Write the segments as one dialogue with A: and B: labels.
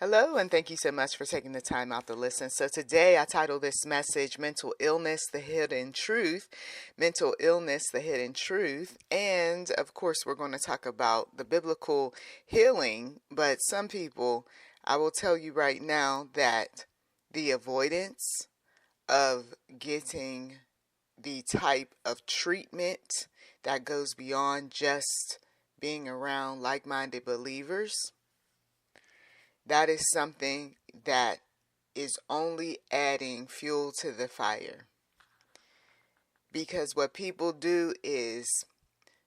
A: Hello, and thank you so much for taking the time out to listen. So, today I titled this message Mental Illness, the Hidden Truth. Mental Illness, the Hidden Truth. And of course, we're going to talk about the biblical healing. But some people, I will tell you right now that the avoidance of getting the type of treatment that goes beyond just being around like minded believers, that is something that is only adding fuel to the fire. Because what people do is,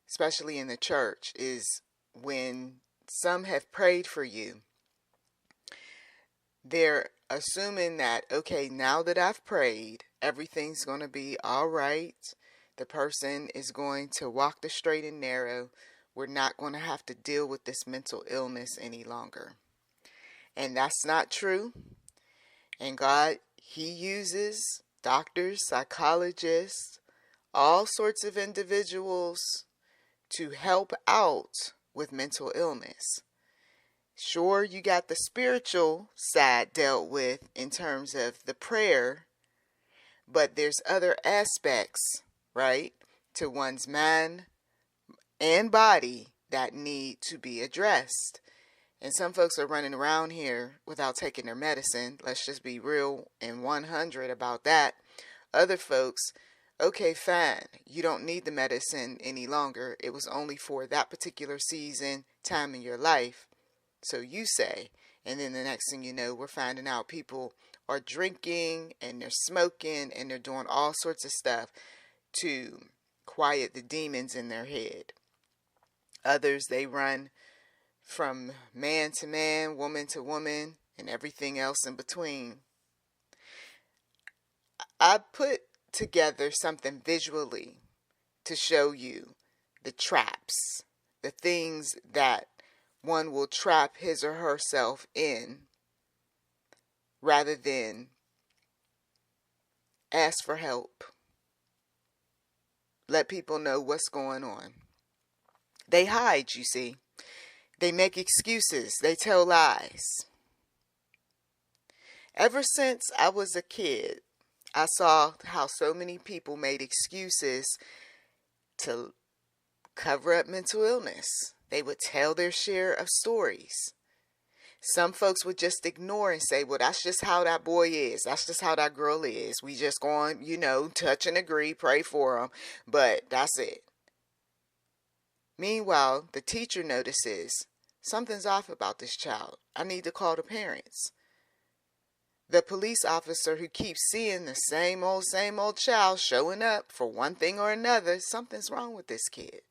A: especially in the church, is when some have prayed for you, they're assuming that, okay, now that I've prayed, everything's going to be all right. The person is going to walk the straight and narrow. We're not going to have to deal with this mental illness any longer. And that's not true. And God, He uses doctors, psychologists, all sorts of individuals to help out with mental illness. Sure, you got the spiritual side dealt with in terms of the prayer, but there's other aspects, right, to one's mind and body that need to be addressed. And some folks are running around here without taking their medicine. Let's just be real and 100 about that. Other folks, okay, fine. You don't need the medicine any longer. It was only for that particular season, time in your life. So you say. And then the next thing you know, we're finding out people are drinking and they're smoking and they're doing all sorts of stuff to quiet the demons in their head. Others, they run from man to man, woman to woman, and everything else in between. I put together something visually to show you the traps, the things that one will trap his or herself in rather than ask for help. Let people know what's going on. They hide, you see. They make excuses. They tell lies. Ever since I was a kid, I saw how so many people made excuses to cover up mental illness. They would tell their share of stories. Some folks would just ignore and say, well, that's just how that boy is. That's just how that girl is. We just go on, touch and agree, pray for them, but that's it. Meanwhile, the teacher notices something's off about this child. I need to call the parents. The police officer who keeps seeing the same old child showing up for one thing or another, something's wrong with this kid.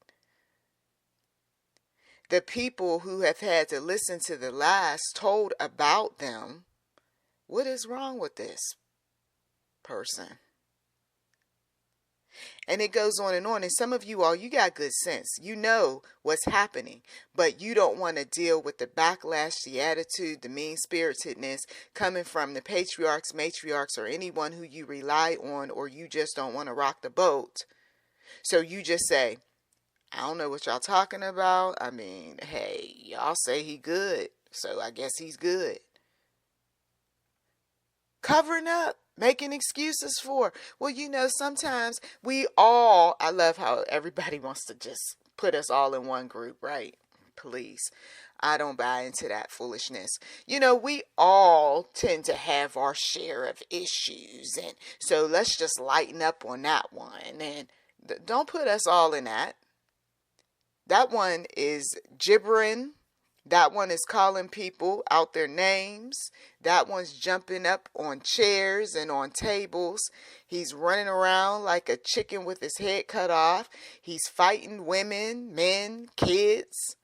A: The people who have had to listen to the lies told about them, what is wrong with this person? And it goes on. And some of you all, you got good sense. You know what's happening, but you don't want to deal with the backlash, the attitude, the mean-spiritedness coming from the patriarchs, matriarchs, or anyone who you rely on, or you just don't want to rock the boat. So you just say, I don't know what y'all talking about. I mean, hey, y'all say he good, so I guess he's good. Covering up, making excuses for. Well, sometimes I love how everybody wants to just put us all in one group, right? Please. I don't buy into that foolishness. We all tend to have our share of issues, and so let's just lighten up on that one. And don't put us all in that. That one is gibbering. That one is calling people out their names. That one's jumping up on chairs and on tables. He's running around like a chicken with his head cut off. He's fighting women, men, kids.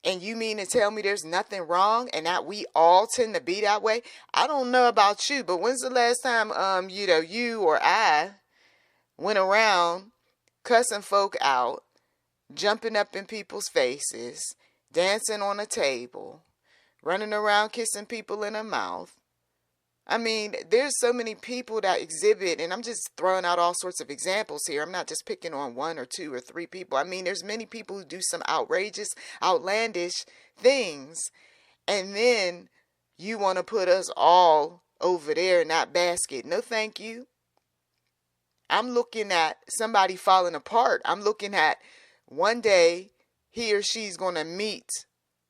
A: And you mean to tell me there's nothing wrong and that we all tend to be that way? I don't know about you, but when's the last time you or I went around cussing folk out, jumping up in people's faces, dancing on a table, running around kissing people in the mouth? I mean, there's so many people that exhibit, and I'm just throwing out all sorts of examples here. I'm not just picking on one or two or three people. I mean, there's many people who do some outrageous, outlandish things, And then you want to put us all over there in that basket. No, thank you. I'm looking at somebody falling apart. I'm looking at one day he or she's going to meet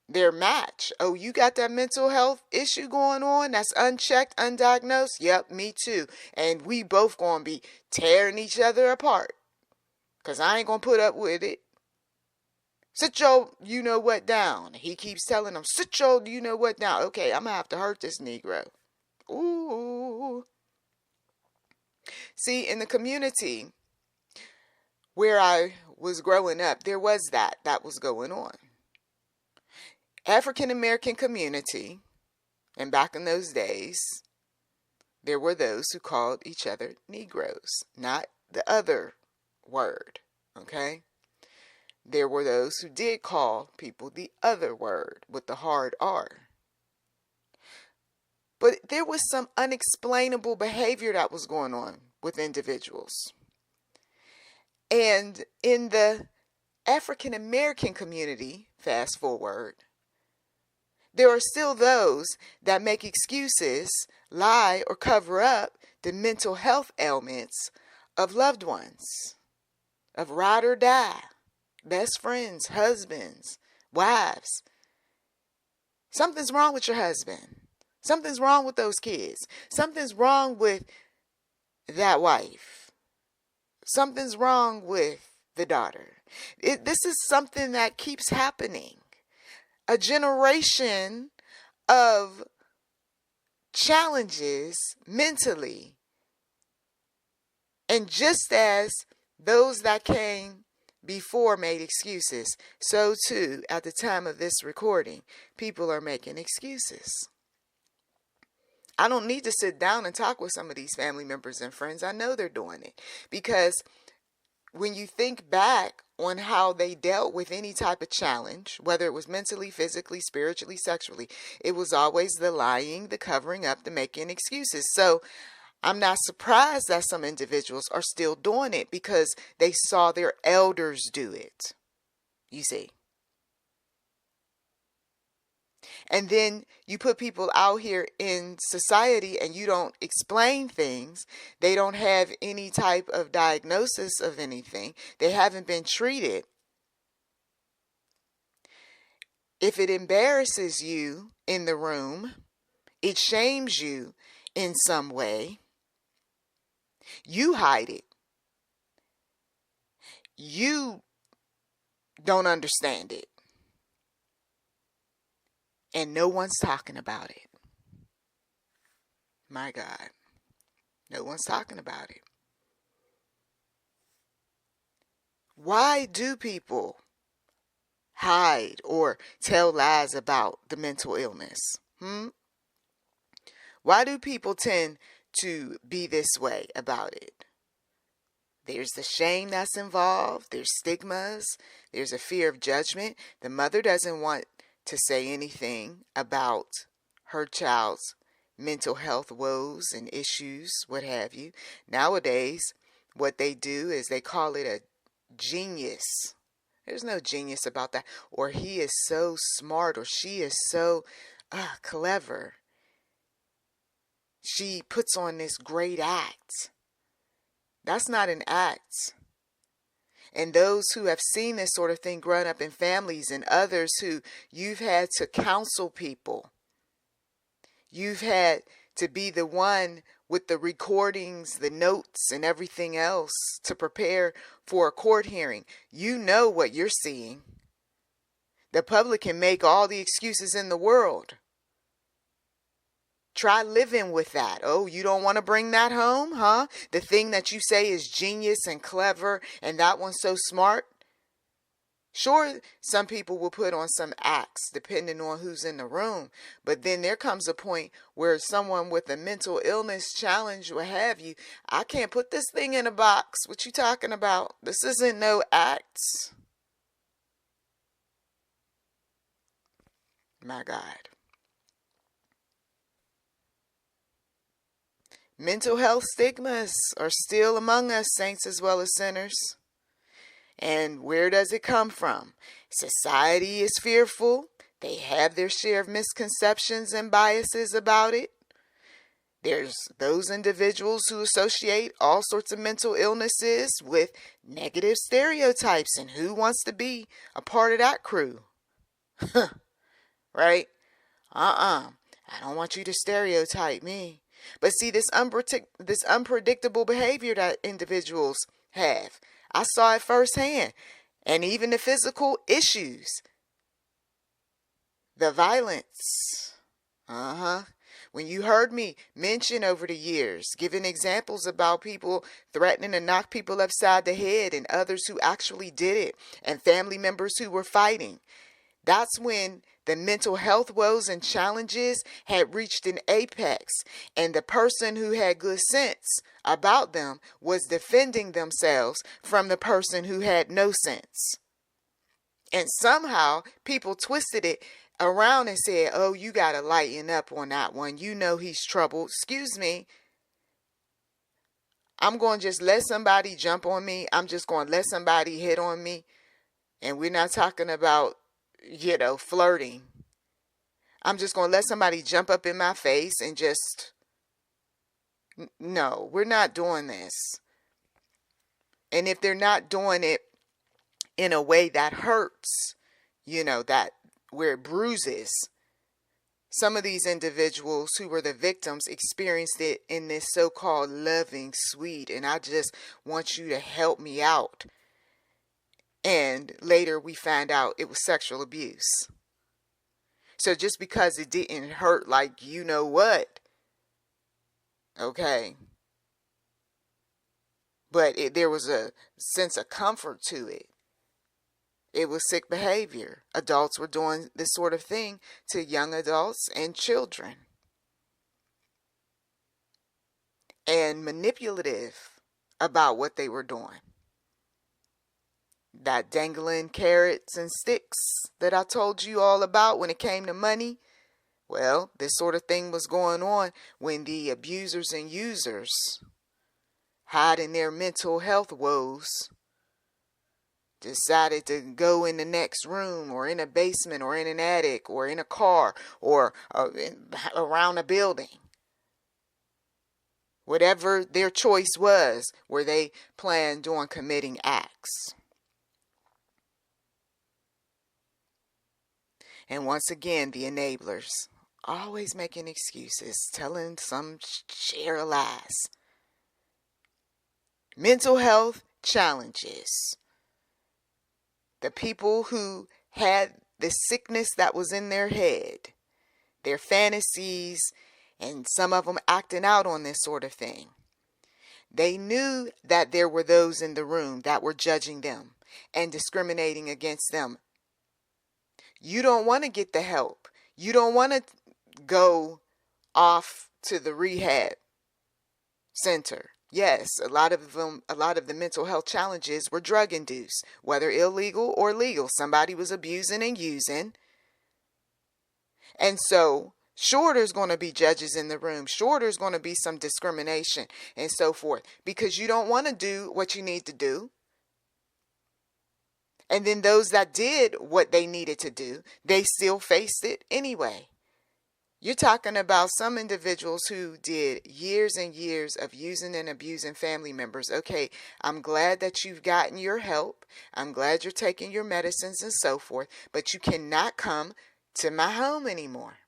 A: their match. Oh, you got that mental health issue going on that's unchecked, undiagnosed? Yep, me too. And we both going to be tearing each other apart because I ain't going to put up with it. Sit your you know what down. He keeps telling them, sit your you know what down. Okay, I'm going to have to hurt this Negro. Ooh. See, in the community where I was growing up, there was that was going on. African American community, and back in those days, there were those who called each other Negroes, not the other word, okay? There were those who did call people the other word with the hard R. But there was some unexplainable behavior that was going on with individuals. And in the African American community, fast forward, there are still those that make excuses, lie, or cover up the mental health ailments of loved ones, of ride or die, best friends, husbands, wives. Something's wrong with your husband. Something's wrong with those kids. Something's wrong with that wife. Something's wrong with the daughter. This is something that keeps happening. A generation of challenges mentally. And just as those that came before made excuses, so too at the time of this recording, people are making excuses. I don't need to sit down and talk with some of these family members and friends. I know they're doing it because when you think back on how they dealt with any type of challenge, whether it was mentally, physically, spiritually, sexually, it was always the lying, the covering up, the making excuses. So I'm not surprised that some individuals are still doing it because they saw their elders do it. You see. And then you put people out here in society and you don't explain things. They don't have any type of diagnosis of anything. They haven't been treated. If it embarrasses you in the room, it shames you in some way, you hide it. You don't understand it. And no one's talking about it. My God. No one's talking about it. Why do people hide or tell lies about the mental illness? Why do people tend to be this way about it? There's the shame that's involved. There's stigmas. There's a fear of judgment. The mother doesn't want to say anything about her child's mental health woes and issues, what have you. Nowadays, what they do is they call it a genius. There's no genius about that. Or he is so smart, or she is so clever. She puts on this great act. That's not an act. And those who have seen this sort of thing growing up in families, and others who you've had to counsel people. You've had to be the one with the recordings, the notes, and everything else to prepare for a court hearing. You know what you're seeing. The public can make all the excuses in the world. Try living with that. Oh, you don't want to bring that home, huh? The thing that you say is genius and clever, and that one's so smart. Sure, some people will put on some acts depending on who's in the room. But then there comes a point where someone with a mental illness challenge, what have you, I can't put this thing in a box. What you talking about? This isn't no acts. My God. Mental health stigmas are still among us, saints as well as sinners. And where does it come from? Society is fearful. They have their share of misconceptions and biases about it. There's those individuals who associate all sorts of mental illnesses with negative stereotypes, and who wants to be a part of that crew? Right? I don't want you to stereotype me. But see, this unpredictable behavior that individuals have, I saw it firsthand. And even the physical issues, the violence. When you heard me mention over the years, giving examples about people threatening to knock people upside the head and others who actually did it, and family members who were fighting, that's when the mental health woes and challenges had reached an apex, and the person who had good sense about them was defending themselves from the person who had no sense. And somehow people twisted it around and said, oh, you got to lighten up on that one. You know he's troubled. Excuse me. I'm going to just let somebody jump on me. I'm just going to let somebody hit on me. And we're not talking about, flirting. I'm just going to let somebody jump up in my face and just, no, we're not doing this. And if they're not doing it in a way that hurts, that where it bruises, some of these individuals who were the victims experienced it in this so-called loving, sweet, and I just want you to help me out. And later we found out it was sexual abuse. So just because it didn't hurt like you know what, okay, but there was a sense of comfort to it. It was sick behavior. Adults were doing this sort of thing to young adults and children. And manipulative about what they were doing. That dangling carrots and sticks that I told you all about when it came to money. Well, this sort of thing was going on when the abusers and users, hiding their mental health woes, decided to go in the next room or in a basement or in an attic or in a car or around a building. Whatever their choice was, where they planned on committing acts. And once again, the enablers, always making excuses, telling some share of lies. Mental health challenges. The people who had the sickness that was in their head, their fantasies, and some of them acting out on this sort of thing. They knew that there were those in the room that were judging them and discriminating against them. You don't want to get the help. You don't want to go off to the rehab center. Yes, a lot of the mental health challenges were drug induced, whether illegal or legal. Somebody was abusing and using. And so, sure, there's going to be judges in the room. Sure, there's going to be some discrimination and so forth, because you don't want to do what you need to do. And then those that did what they needed to do, they still faced it anyway. You're talking about some individuals who did years and years of using and abusing family members. Okay, I'm glad that you've gotten your help. I'm glad you're taking your medicines and so forth. But you cannot come to my home anymore.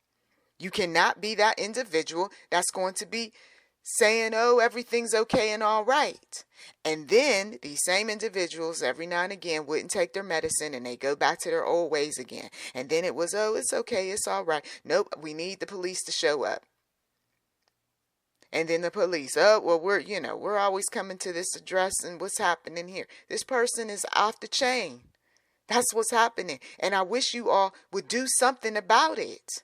A: You cannot be that individual that's going to be saying, oh, everything's okay and all right. And then these same individuals every now and again wouldn't take their medicine and they go back to their old ways again. And then it was, oh, it's okay, it's all right. Nope, we need the police to show up. And then the police, oh, well, we're always coming to this address and what's happening here. This person is off the chain. That's what's happening. And I wish you all would do something about it.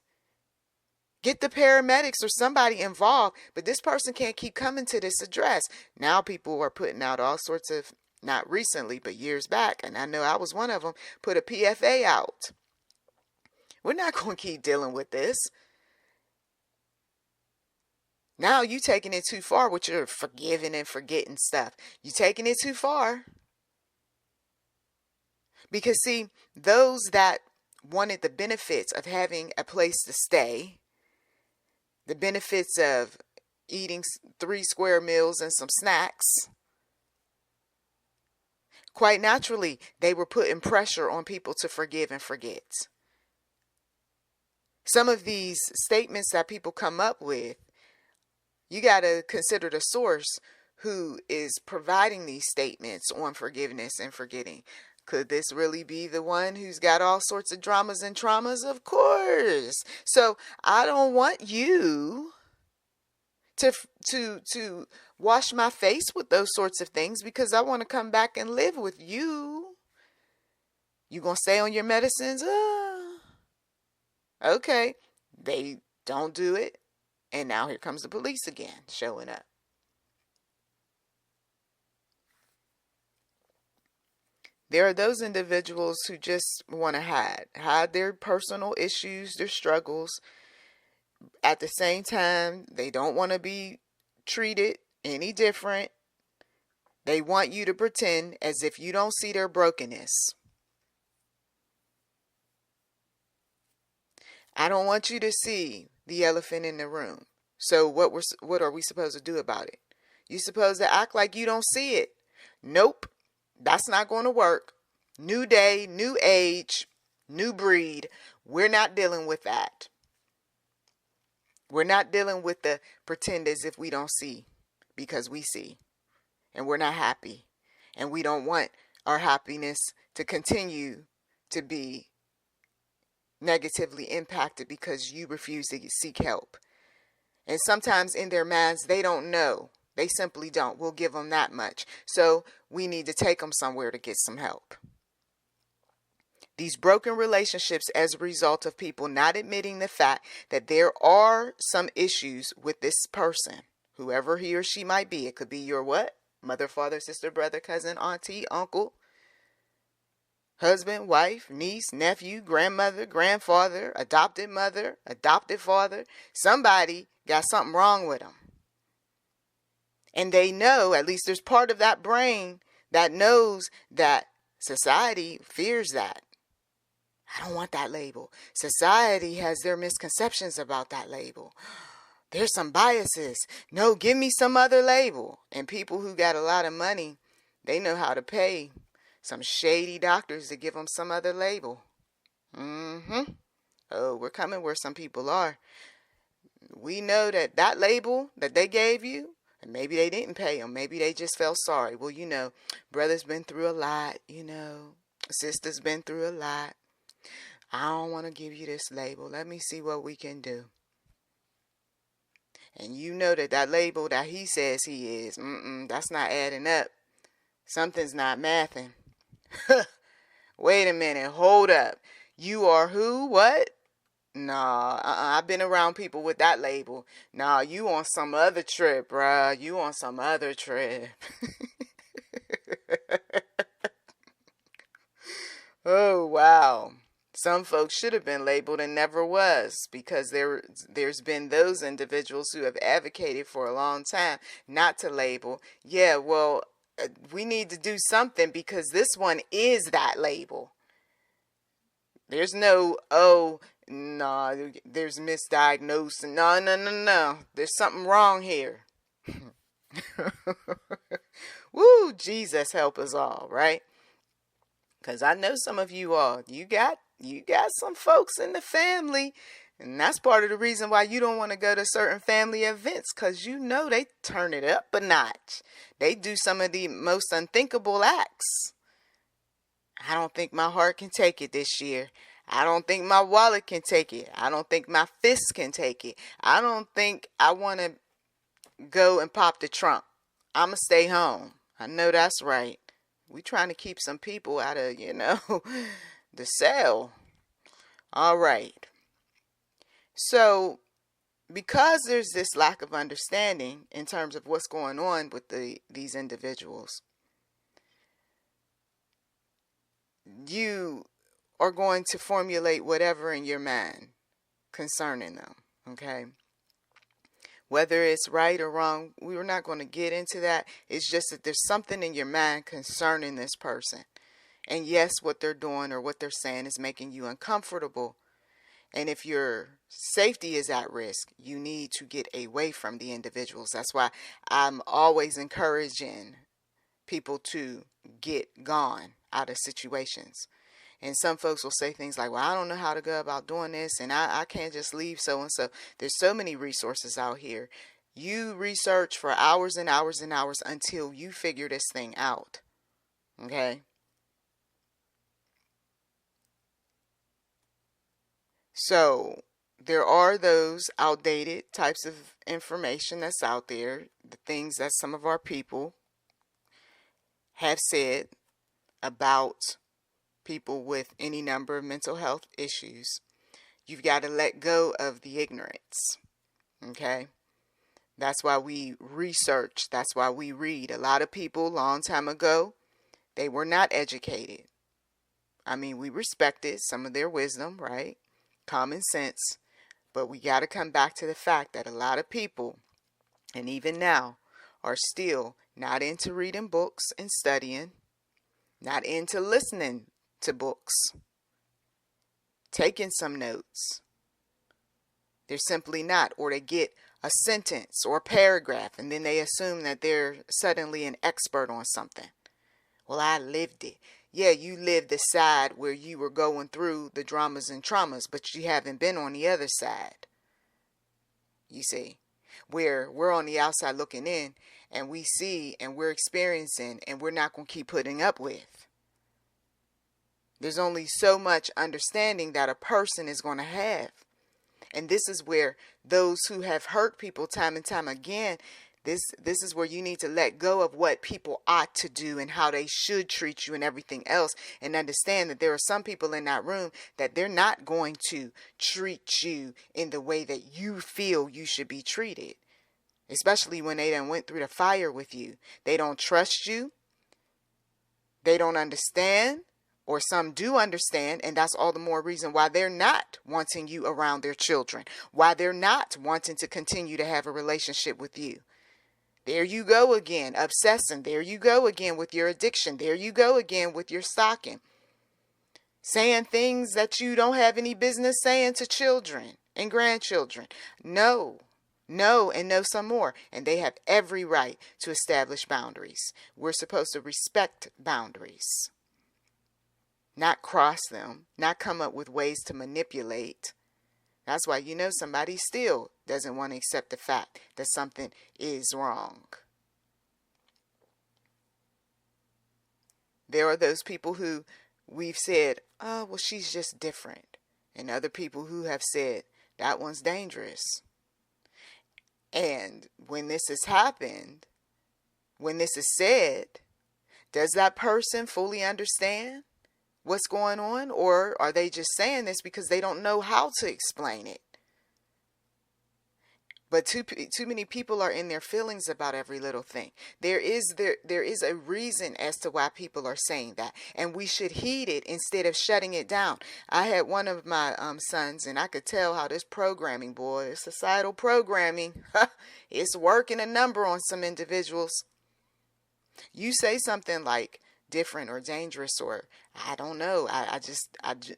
A: Get the paramedics or somebody involved, but this person can't keep coming to this address. Now people are putting out all sorts of, not recently, but years back, and I know I was one of them, put a PFA out. We're not going to keep dealing with this. Now you taking it too far with your forgiving and forgetting stuff. You taking it too far. Because see, those that wanted the benefits of having a place to stay, the benefits of eating 3 square meals and some snacks. Quite naturally, they were putting pressure on people to forgive and forget. Some of these statements that people come up with, you got to consider the source who is providing these statements on forgiveness and forgetting. Could this really be the one who's got all sorts of dramas and traumas? Of course. So I don't want you to wash my face with those sorts of things, because I want to come back and live with you. You gonna stay on your medicines? Okay. They don't do it. And now here comes the police again, showing up. There are those individuals who just want to hide their personal issues, their struggles. At the same time, they don't want to be treated any different. They want you to pretend as if you don't see their brokenness. I don't want you to see the elephant in the room. So what are we supposed to do about it? You're supposed to act like you don't see it. Nope, that's not going to work. New day, new age, new breed. We're not dealing with that. We're not dealing with the pretend as if we don't see, because we see. And we're not happy. And we don't want our happiness to continue to be negatively impacted because you refuse to seek help. And sometimes in their minds, they don't know. They simply don't. We'll give them that much. So we need to take them somewhere to get some help. These broken relationships as a result of people not admitting the fact that there are some issues with this person, whoever he or she might be. It could be your what? Mother, father, sister, brother, cousin, auntie, uncle, husband, wife, niece, nephew, grandmother, grandfather, adopted mother, adopted father. Somebody got something wrong with them. And they know, at least there's part of that brain that knows that society fears that. I don't want that label. Society has their misconceptions about that label. There's some biases. No, give me some other label. And people who got a lot of money, they know how to pay some shady doctors to give them some other label. Oh, we're coming where some people are. We know that label that they gave you, and maybe they didn't pay them. Maybe they just felt sorry. Well, brother's been through a lot, sister's been through a lot. I don't want to give you this label. Let me see what we can do. And you know that label that he says he is, that's not adding up. Something's not mathing. Wait a minute, hold up. You are who? What? Nah, I've been around people with that label. Nah, you on some other trip, bruh. You on some other trip. Oh, wow. Some folks should have been labeled and never was, because there's been those individuals who have advocated for a long time not to label. Yeah, well, we need to do something, because this one is that label. There's no, there's misdiagnosed. No. There's something wrong here. Woo, Jesus help us all, right? Because I know some of you all, you got some folks in the family, and that's part of the reason why you don't want to go to certain family events, because they turn it up a notch. They do some of the most unthinkable acts. I don't think my heart can take it this year. I don't think my wallet can take it. I don't think my fist can take it. I don't think I want to go and pop the trunk. I'm going to stay home. I know that's right. We trying to keep some people out of, the cell. All right. So, because there's this lack of understanding in terms of what's going on with these individuals, you are going to formulate whatever in your mind concerning them, okay? Whether it's right or wrong, we're not going to get into that. It's just that there's something in your mind concerning this person. And yes, what they're doing or what they're saying is making you uncomfortable. And if your safety is at risk, you need to get away from the individuals. That's why I'm always encouraging people to get gone out of situations. And some folks will say things like, well, I don't know how to go about doing this, and I can't just leave so and so. There's so many resources out here. You research for hours and hours and hours until you figure this thing out. Okay? So there are those outdated types of information that's out there, the things that some of our people have said about people with any number of mental health issues. You've got to let go of the ignorance. Okay? That's why we research. That's why we read. A lot of people, a long time ago, they were not educated. I mean, we respected some of their wisdom, right? Common sense. But we got to come back to the fact that a lot of people, and even now, are still not into reading books and studying, not into listening to books, taking some notes. They're simply not. Or they get a sentence or a paragraph and then they assume that they're suddenly an expert on something. Well, I lived it. Yeah, you lived the side where you were going through the dramas and traumas, but you haven't been on the other side. You see, where we're on the outside looking in and we see and we're experiencing and we're not going to keep putting up with. There's only so much understanding that a person is going to have. And this is where those who have hurt people time and time again, this is where you need to let go of what people ought to do and how they should treat you and everything else, and understand that there are some people in that room that they're not going to treat you in the way that you feel you should be treated, especially when they done went through the fire with you. They don't trust you. They don't understand. Or some do understand, and that's all the more reason why they're not wanting you around their children, why they're not wanting to continue to have a relationship with you. There you go again, obsessing. There you go again with your addiction. There you go again with your stalking. Saying things that you don't have any business saying to children and grandchildren. No, and no some more. And they have every right to establish boundaries. We're supposed to respect boundaries. Not cross them, not come up with ways to manipulate. That's why you know somebody still doesn't want to accept the fact that something is wrong. There are those people who we've said, oh, well, she's just different. And other people who have said, that one's dangerous. And when this has happened, when this is said, does that person fully understand what's going on, or are they just saying this because they don't know how to explain it? But too many people are in their feelings about every little thing. There is a reason as to why people are saying that, and we should heed it instead of shutting it down. I had one of my sons, and I could tell how this programming, boy, societal programming, it's working a number on some individuals. You say something like different or dangerous, or I don't know,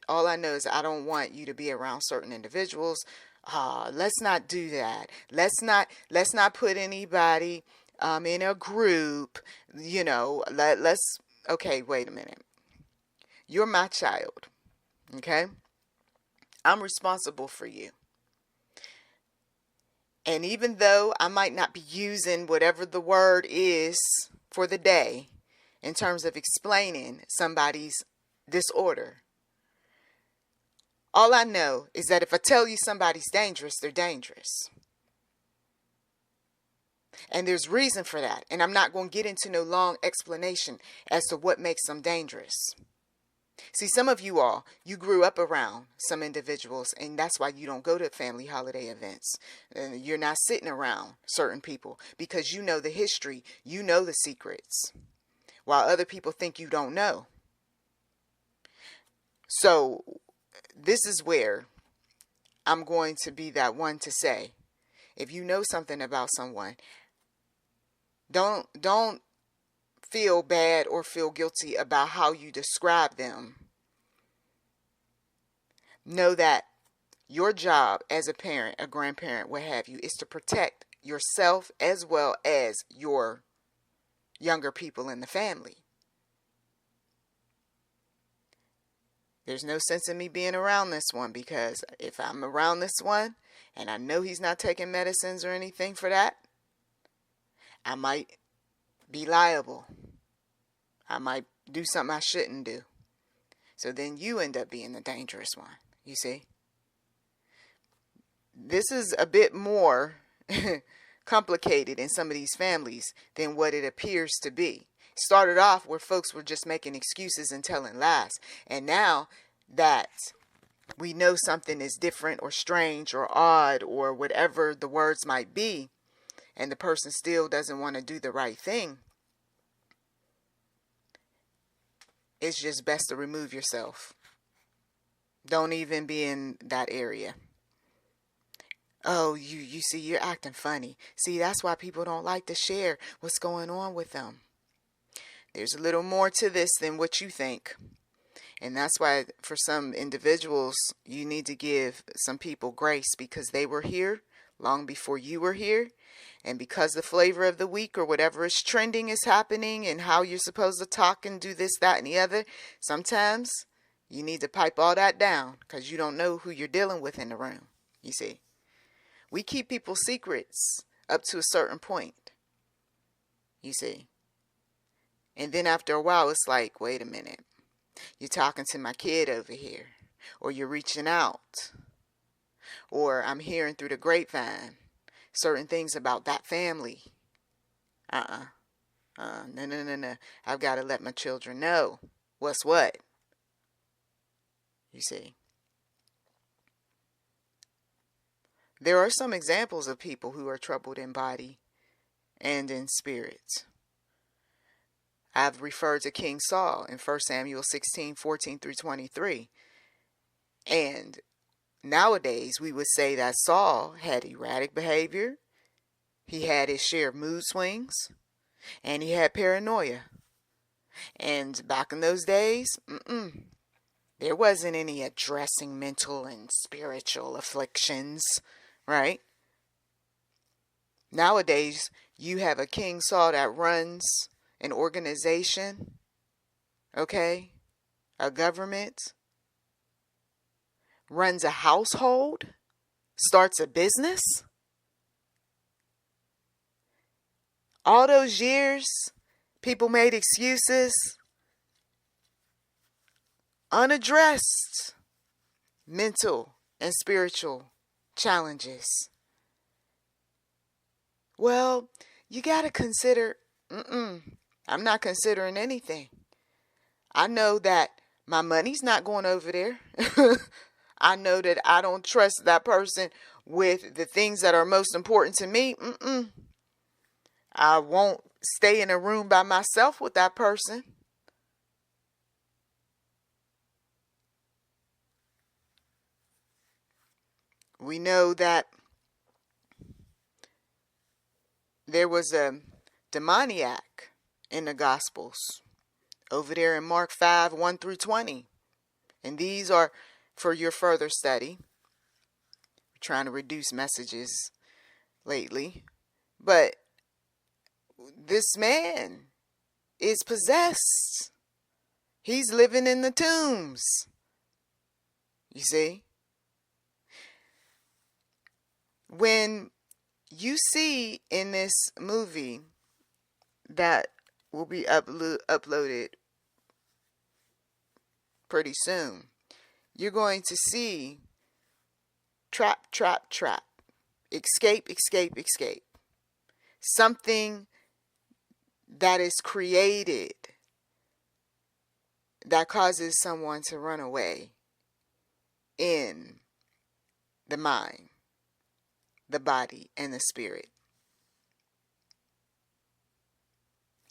A: all I know is I don't want you to be around certain individuals. Let's not do that. Let's not put anybody in a group. Let's. Okay, wait a minute. You're my child. Okay, I'm responsible for you. And even though I might not be using whatever the word is for the day in terms of explaining somebody's disorder, all I know is that if I tell you somebody's dangerous, they're dangerous. And there's reason for that. And I'm not going to get into no long explanation as to what makes them dangerous. See, some of you all, you grew up around some individuals, and that's why you don't go to family holiday events. You're not sitting around certain people because you know the history, you know the secrets, while other people think you don't know. So this is where I'm going to be that one to say, if you know something about someone, don't feel bad or feel guilty about how you describe them. Know that your job as a parent, a grandparent, what have you, is to protect yourself as well as your younger people in the family. There's no sense in me being around this one, because if I'm around this one and I know he's not taking medicines or anything for that, I might be liable. I might do something I shouldn't do. So then you end up being the dangerous one, you see? This is a bit more complicated in some of these families than what it appears to be. It started off where folks were just making excuses and telling lies. And now that we know something is different or strange or odd or whatever the words might be, and the person still doesn't want to do the right thing, it's just best to remove yourself. Don't even be in that area. Oh, you see, you're acting funny. See, that's why people don't like to share what's going on with them. There's a little more to this than what you think. And that's why for some individuals, you need to give some people grace, because they were here long before you were here. And because the flavor of the week or whatever is trending is happening and how you're supposed to talk and do this, that, and the other, sometimes you need to pipe all that down, because you don't know who you're dealing with in the room, you see. We keep people's secrets up to a certain point, you see. And then after a while, it's like, wait a minute. You're talking to my kid over here. Or you're reaching out. Or I'm hearing through the grapevine certain things about that family. No. I've got to let my children know what's what. You see. There are some examples of people who are troubled in body and in spirit. I've referred to King Saul in 1 Samuel 16:14 through 23. And nowadays we would say that Saul had erratic behavior, he had his share of mood swings, and he had paranoia. And back in those days, there wasn't any addressing mental and spiritual afflictions, right? Nowadays, you have a King Saul that runs an organization, okay, a government, runs a household, starts a business. All those years, people made excuses, unaddressed mental and spiritual challenges. Well, you got to consider, I'm not considering anything. I know that my money's not going over there. I know that I don't trust that person with the things that are most important to me. I won't stay in a room by myself with that person. We know that there was a demoniac in the Gospels over there in Mark 5:1 through 20. And these are for your further study. We're trying to reduce messages lately. But this man is possessed. He's living in the tombs. You see? When you see in this movie that will be uploaded pretty soon, you're going to see trap, trap, trap, escape, escape, escape. Something that is created that causes someone to run away in the mind, the body, and the spirit.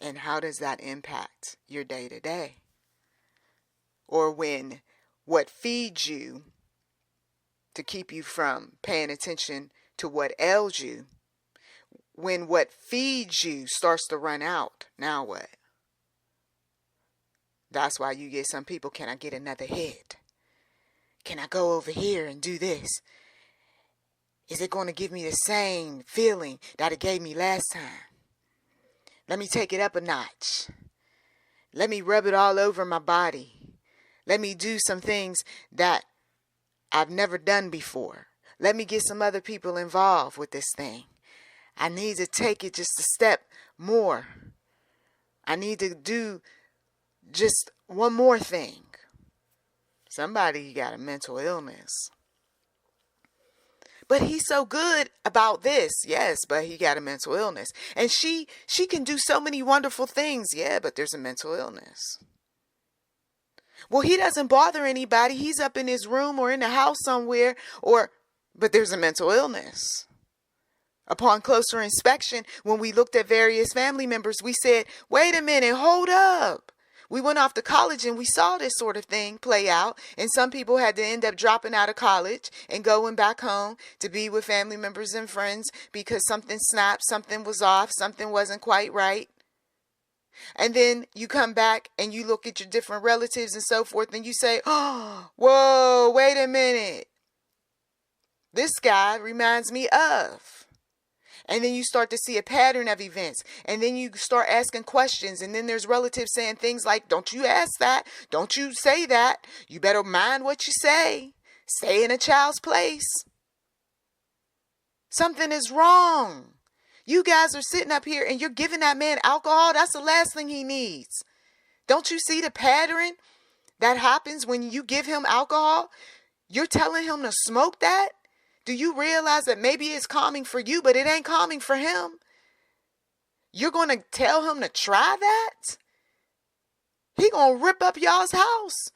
A: And how does that impact your day to day? Or when what feeds you to keep you from paying attention to what ails you, when what feeds you starts to run out, now what? That's why you get some people, can I get another hit? Can I go over here and do this? Is it going to give me the same feeling that it gave me last time? Let me take it up a notch. Let me rub it all over my body. Let me do some things that I've never done before. Let me get some other people involved with this thing. I need to take it just a step more. I need to do just one more thing. Somebody got a mental illness. But he's so good about this. Yes, but he got a mental illness. And she can do so many wonderful things. Yeah, but there's a mental illness. Well, he doesn't bother anybody. He's up in his room or in the house somewhere, but there's a mental illness. Upon closer inspection, when we looked at various family members, we said, wait a minute, hold up. We went off to college and we saw this sort of thing play out. And some people had to end up dropping out of college and going back home to be with family members and friends because something snapped, something was off, something wasn't quite right. And then you come back and you look at your different relatives and so forth and you say, oh, whoa, wait a minute. This guy reminds me of. And then you start to see a pattern of events. And then you start asking questions. And then there's relatives saying things like, don't you ask that. Don't you say that. You better mind what you say. Stay in a child's place. Something is wrong. You guys are sitting up here and you're giving that man alcohol. That's the last thing he needs. Don't you see the pattern that happens when you give him alcohol? You're telling him to smoke that? Do you realize that maybe it's calming for you, but it ain't calming for him? You're going to tell him to try that? He going to rip up y'all's house.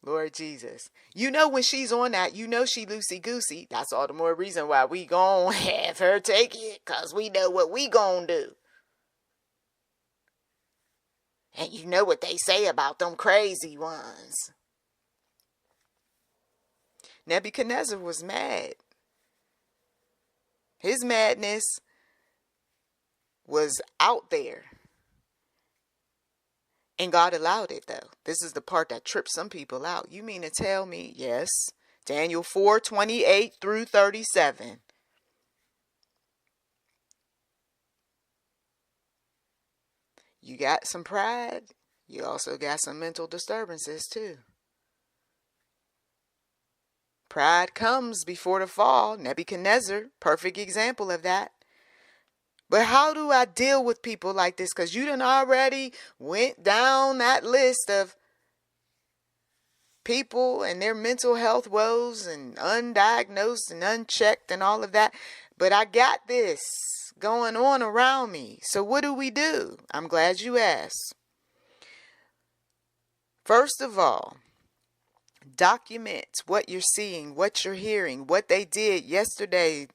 A: Lord Jesus. You know when she's on that, you know she loosey-goosey. That's all the more reason why we gon' have her take it, because we know what we gon' do. And you know what they say about them crazy ones. Nebuchadnezzar was mad. His madness was out there. And God allowed it, though. This is the part that trips some people out. You mean to tell me? Yes. Daniel 4:28 through 37. You got some pride. You also got some mental disturbances, too. Pride comes before the fall. Nebuchadnezzar, perfect example of that. But how do I deal with people like this? Because you done already went down that list of people and their mental health woes and undiagnosed and unchecked and all of that. But I got this going on around me. So what do? I'm glad you asked. First of all, document what you're seeing, what you're hearing, what they did yesterday,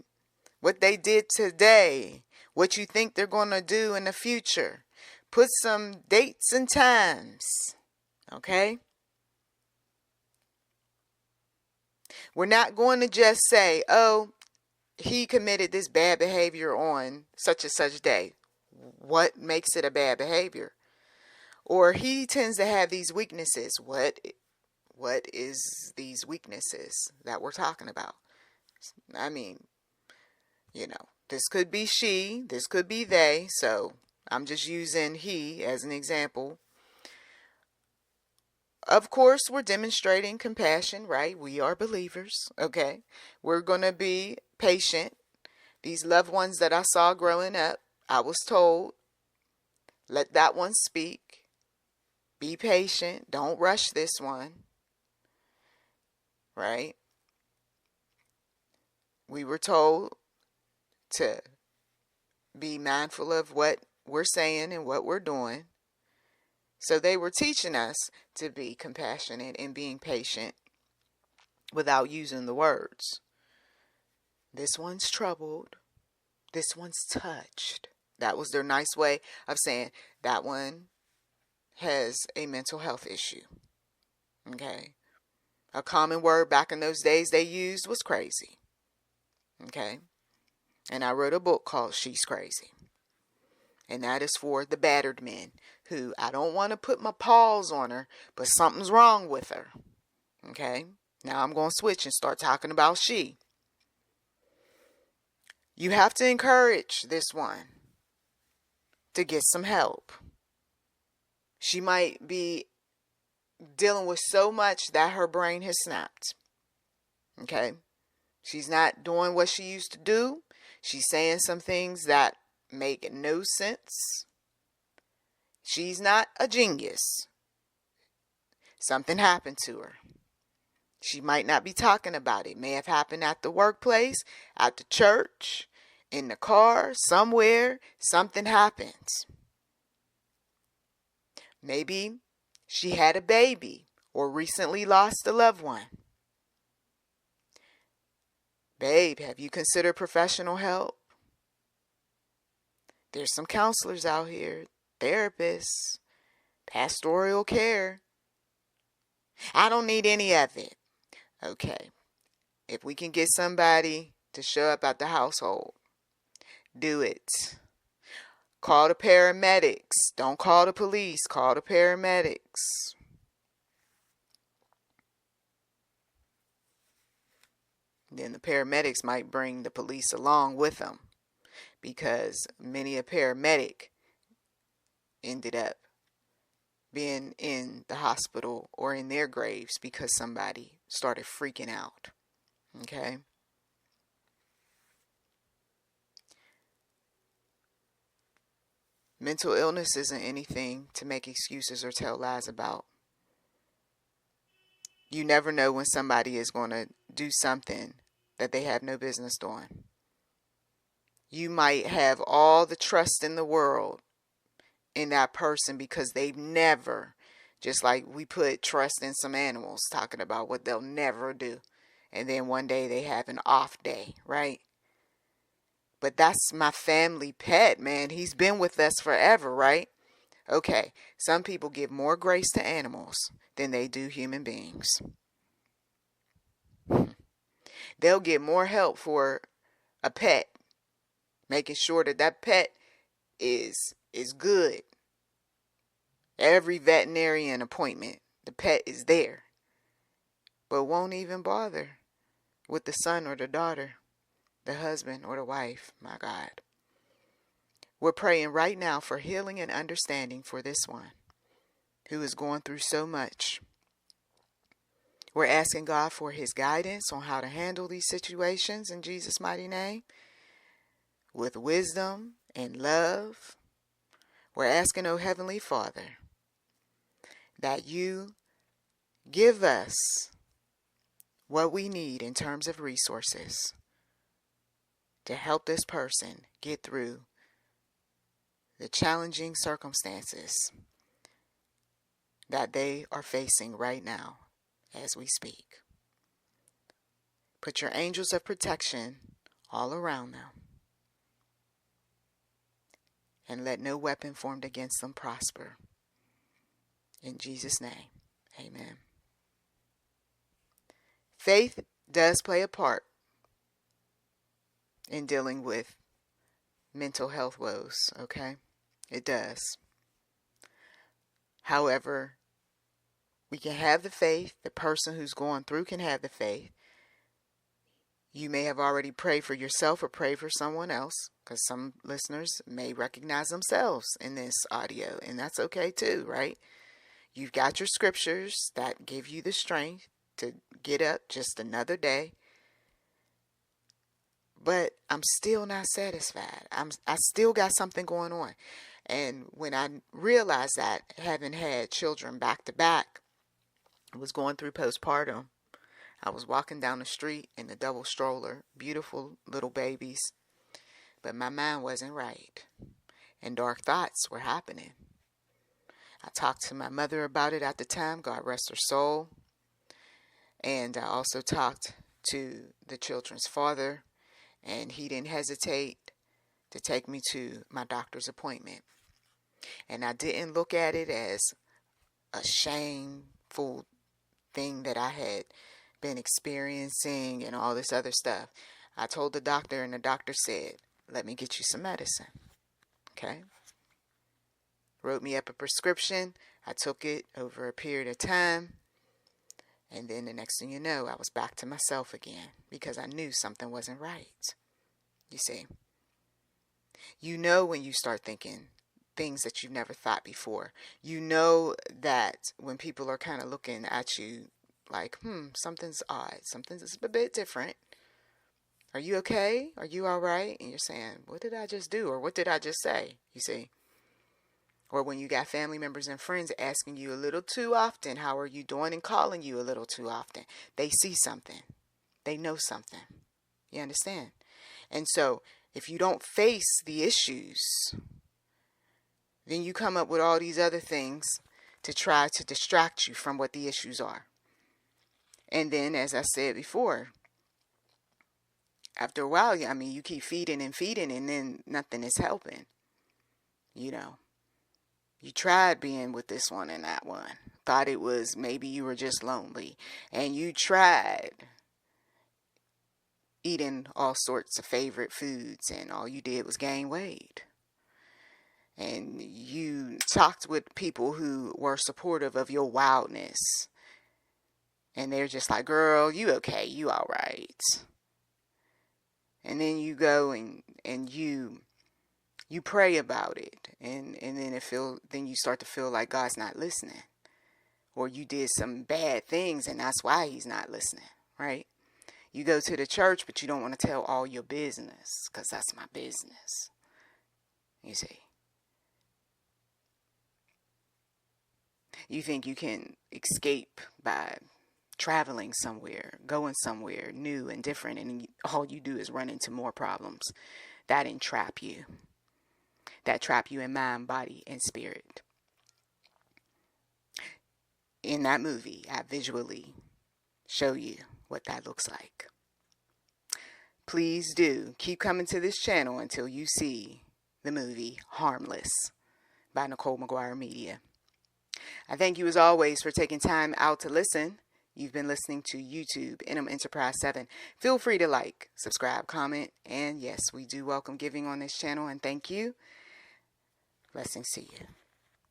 A: what they did today, what you think they're going to do in the future. Put some dates and times, okay? We're not going to just say, oh, he committed this bad behavior on such and such day. What makes it a bad behavior? Or he tends to have these weaknesses. What is these weaknesses that we're talking about? I mean, this could be she, this could be they, so I'm just using he as an example. Of course, we're demonstrating compassion, right? We are believers, okay? We're going to be patient. These loved ones that I saw growing up, I was told, let that one speak. Be patient. Don't rush this one, right? We were told to be mindful of what we're saying and what we're doing. So they were teaching us to be compassionate and being patient without using the words. This one's troubled. This one's touched. That was their nice way of saying that one has a mental health issue. Okay. A common word back in those days they used was crazy. Okay. And I wrote a book called She's Crazy. And that is for the battered men who, I don't want to put my paws on her, but something's wrong with her. Okay? Now I'm going to switch and start talking about she. You have to encourage this one to get some help. She might be dealing with so much that her brain has snapped. Okay? She's not doing what she used to do. She's saying some things that make no sense. She's not a genius. Something happened to her. She might not be talking about it. It may have happened at the workplace, at the church, in the car, somewhere. Something happens. Maybe she had a baby or recently lost a loved one. Babe, have you considered professional help? There's some counselors out here, therapists, pastoral care. I don't need any of it. Okay, if we can get somebody to show up at the household, do it. Call the paramedics. Don't call the police. Call the paramedics. Then the paramedics might bring the police along with them, because many a paramedic ended up being in the hospital or in their graves because somebody started freaking out. Okay? Mental illness isn't anything to make excuses or tell lies about. You never know when somebody is going to do something that they have no business doing. You might have all the trust in the world in that person because they've never, just like we put trust in some animals, talking about what they'll never do. And then one day they have an off day, right? But that's my family pet, man. He's been with us forever, right? Okay, some people give more grace to animals than they do human beings. They'll get more help for a pet, making sure that that pet is good. Every veterinarian appointment, the pet is there, but won't even bother with the son or the daughter, the husband or the wife. My God. We're praying right now for healing and understanding for this one who is going through so much. We're asking God for his guidance on how to handle these situations in Jesus' mighty name, with wisdom and love. We're asking, oh Heavenly Father, that you give us what we need in terms of resources to help this person get through the challenging circumstances that they are facing right now as we speak. Put your angels of protection all around them, and let no weapon formed against them prosper. In Jesus' name, amen. Faith does play a part in dealing with mental health woes, okay? It does. However, we can have the faith. The person who's going through can have the faith. You may have already prayed for yourself or prayed for someone else, because some listeners may recognize themselves in this audio, and that's okay too, right? You've got your scriptures that give you the strength to get up just another day. But I'm still not satisfied. I still got something going on. And when I realized that, having had children back to back, I was going through postpartum. I was walking down the street in a double stroller, beautiful little babies, but my mind wasn't right, and dark thoughts were happening. I talked to my mother about it at the time, God rest her soul, and I also talked to the children's father, and he didn't hesitate to take me to my doctor's appointment. And I didn't look at it as a shameful thing that I had been experiencing and all this other stuff. I told the doctor, and the doctor said, let me get you some medicine. Okay? wrote me up a prescription. I took it over a period of time. And then the next thing you know, I was back to myself again because I knew something wasn't right. You see, you know when you start thinking things that you never thought before. You know that when people are kind of looking at you like, something's odd. Something's a bit different. Are you okay? Are you all right? And you're saying, what did I just do? Or what did I just say? You see? Or when you got family members and friends asking you a little too often, how are you doing, and calling you a little too often. They see something. They know something. You understand? And so if you don't face the issues, then you come up with all these other things to try to distract you from what the issues are. And then, as I said before, after a while, you keep feeding and feeding, and then nothing is helping. You tried being with this one and that one. Thought it was maybe you were just lonely. And you tried eating all sorts of favorite foods, and all you did was gain weight. And you talked with people who were supportive of your wildness. And they're just like, girl, you okay, you all right. And then you go and you pray about it, and then you start to feel like God's not listening, or you did some bad things and that's why he's not listening, right? You go to the church, but you don't want to tell all your business, because that's my business. You see, you think you can escape by traveling somewhere, going somewhere new and different, and all you do is run into more problems that entrap you. That trap you in mind, body, and spirit. In that movie, I visually show you what that looks like. Please do keep coming to this channel until you see the movie Harmless by NichollMcGuire Media. I thank you as always for taking time out to listen. You've been listening to YouTube NM Enterprise 7. Feel free to like, subscribe, comment, and yes, we do welcome giving on this channel, and thank you. Blessings to you.